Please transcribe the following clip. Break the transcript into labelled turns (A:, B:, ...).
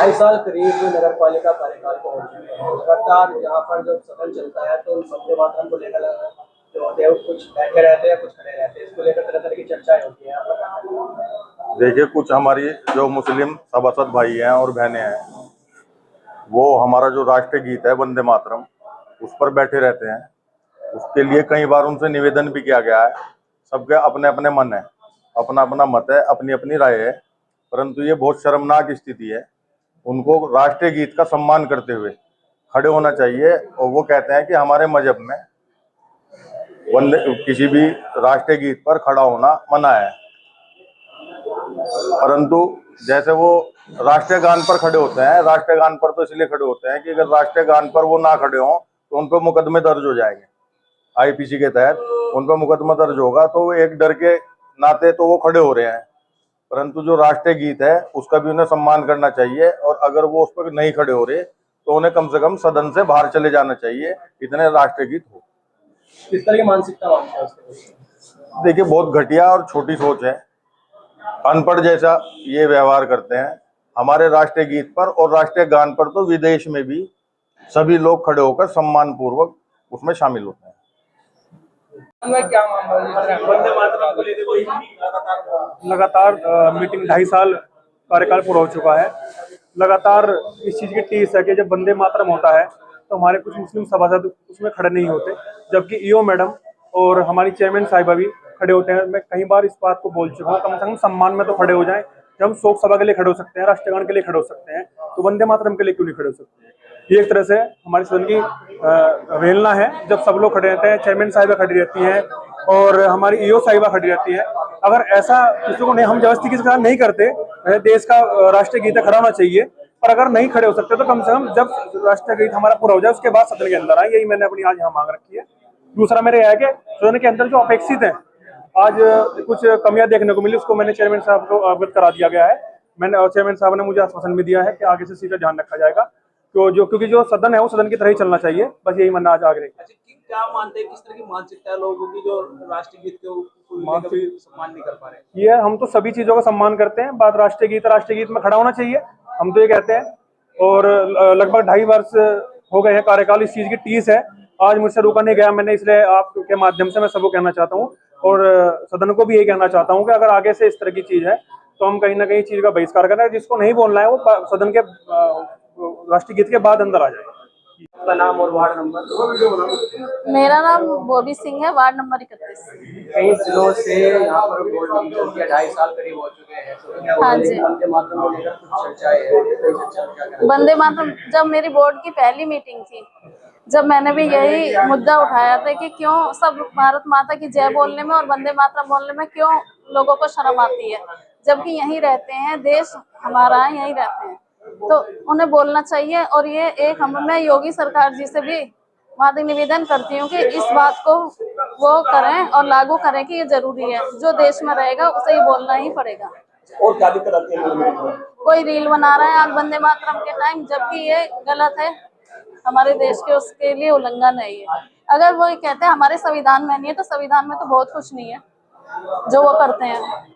A: 2.5 साल करीब नगर पालिका कार्यकाल को हो चुके हैं। लगातार यहाँ पर जब सदन चलता है तो वंदे मातरम को लेकर जो होते हैं वो कुछ बैठे रहते हैं, कुछ खड़े रहते हैं। इसको लेकर तरह तरह की चर्चाएं होती हैं। आपका क्या कहना है?
B: देखिए, कुछ हमारी जो मुस्लिम सभासद भाई हैं और बहनें हैं, वो हमारा जो राष्ट्रीय गीत है वंदे मातरम, उस पर बैठे रहते हैं। उसके लिए कई बार उनसे निवेदन भी किया गया है। सबके अपने अपने मन है, अपना अपना मत है, अपनी अपनी राय है, परंतु ये बहुत शर्मनाक स्थिति है। उनको राष्ट्रीय गीत का सम्मान करते हुए खड़े होना चाहिए। और वो कहते हैं कि हमारे मजहब में वंदे किसी भी राष्ट्रीय गीत पर खड़ा होना मना है, परंतु जैसे वो राष्ट्रीय गान पर खड़े होते हैं, राष्ट्रीय गान पर तो इसलिए खड़े होते हैं कि अगर राष्ट्रीय गान पर वो ना खड़े हों तो उन पर मुकदमे दर्ज हो जाएंगे। आईपीसी के तहत उन पर मुकदमा दर्ज होगा, तो वो एक डर के नाते तो वो खड़े हो रहे हैं, परंतु जो राष्ट्रीय गीत है उसका भी उन्हें सम्मान करना चाहिए। और अगर वो उस पर नहीं खड़े हो रहे तो उन्हें कम से कम सदन से बाहर चले जाना चाहिए, इतने राष्ट्रीय गीत हो।
A: किस तरह की मानसिकता मानते हैं उसके?
B: देखिए, बहुत घटिया और छोटी सोच है, अनपढ़ जैसा ये व्यवहार करते हैं। हमारे राष्ट्रीय गीत पर और राष्ट्रीय गान पर तो विदेश में भी सभी लोग खड़े होकर सम्मान पूर्वक उसमें शामिल होते हैं।
A: क्या मामला है वंदे मातरम को लेकर? कोई
C: लगातार मीटिंग 2.5 साल कार्यकाल पूरा हो चुका है। लगातार इस चीज़ की टीस है कि जब वंदे मातरम होता है तो हमारे कुछ मुस्लिम सभासद उसमें खड़े नहीं होते, जबकि ईओ मैडम और हमारी चेयरमैन साहिबा भी खड़े होते हैं। मैं कई बार इस बात को बोल चुका हूँ, कम से कम सम्मान में तो खड़े हो जाएं। जब हम शोक सभा के लिए खड़े हो सकते हैं, राष्ट्रगान के लिए खड़े हो सकते हैं, तो वंदे मातरम के लिए क्यों नहीं खड़े हो सकते हैं? ये एक तरह से हमारी सदन की अवहेलना है। जब सब लोग खड़े रहते हैं, चेयरमैन साहिबा खड़ी रहती हैं और हमारी ईओ साहिबा खड़ी रहती है। अगर ऐसा किसी को नहीं, हम जबरदस्ती किसी का नहीं करते, देश का राष्ट्रीय गीत खड़ा होना चाहिए, पर अगर नहीं खड़े हो सकते तो कम से कम जब राष्ट्रीय गीत हमारा पूरा हो जाए उसके बाद सदन के अंदर आए। यही मैंने अपनी आज यहाँ मांग रखी है। दूसरा मेरे है कि सदन के अंदर जो अपेक्षित है, आज कुछ कमियां देखने को मिली, उसको मैंने चेयरमैन साहब को अवगत करा दिया गया है। मैंने चेयरमैन साहब ने मुझे आश्वासन भी दिया है कि आगे से सीधा ध्यान रखा जाएगा, क्योंकि जो सदन है वो सदन की तरह ही चलना चाहिए। बस यही मैंने आज आग्रह किया।
A: क्या मानते हैं, किस तरह की मानसिकता है लोगों की जो राष्ट्रीय गीत को सम्मान नहीं कर पा रहे?
C: ये हम तो सभी चीजों का सम्मान करते हैं। बात राष्ट्रीय गीत में खड़ा होना चाहिए, हम तो ये कहते हैं। और लगभग 2.5 वर्ष हो गए हैं कार्यकाल, इस चीज की टीस है, आज मुझसे रोका नहीं गया। मैंने इसलिए आपके माध्यम से मैं सबको कहना चाहता हूँ और सदन को भी यही कहना चाहता हूँ कि अगर आगे से इस तरह की चीज है तो हम कहीं ना कहीं चीज का बहिष्कार करें। जिसको नहीं बोलना है वो सदन के राष्ट्रीय गीत के बाद अंदर आ जाए।
A: आपका नाम और वार्ड नंबर?
D: मेरा नाम बॉबी सिंह है, वार्ड नंबर 31।
A: कई दिनों से यहाँ पर बोर्ड मीटिंग चलती है, 2.5 साल करीब हो चुके हैं। तो
D: हाँ जी।
A: वंदे मातरम को लेकर कुछ चर्चाएं है।
D: वंदे मातरम, जब मेरी बोर्ड की पहली मीटिंग थी, जब मैंने भी यही मुद्दा उठाया था कि क्यों सब भारत माता की जय बोलने में और वंदे मातरम बोलने में क्यों लोगों को शर्म आती है, जबकि यहीं रहते हैं, देश हमारा है, यहीं रहते हैं, तो उन्हें बोलना चाहिए। और ये एक मैं योगी सरकार जी से भी माध्यम निवेदन करती हूँ कि इस बात को वो करें और लागू करें कि ये जरूरी है। जो देश में रहेगा उसे ये बोलना ही पड़ेगा।
A: और क्या दिक्कत आती है?
D: कोई रील बना रहा है आज वंदे मातरम के टाइम, जबकि ये गलत है, हमारे देश के उसके लिए उल्लंघन है ये। अगर वो कहते हैं हमारे संविधान में नहीं है, तो संविधान में तो बहुत कुछ नहीं है जो वो करते हैं।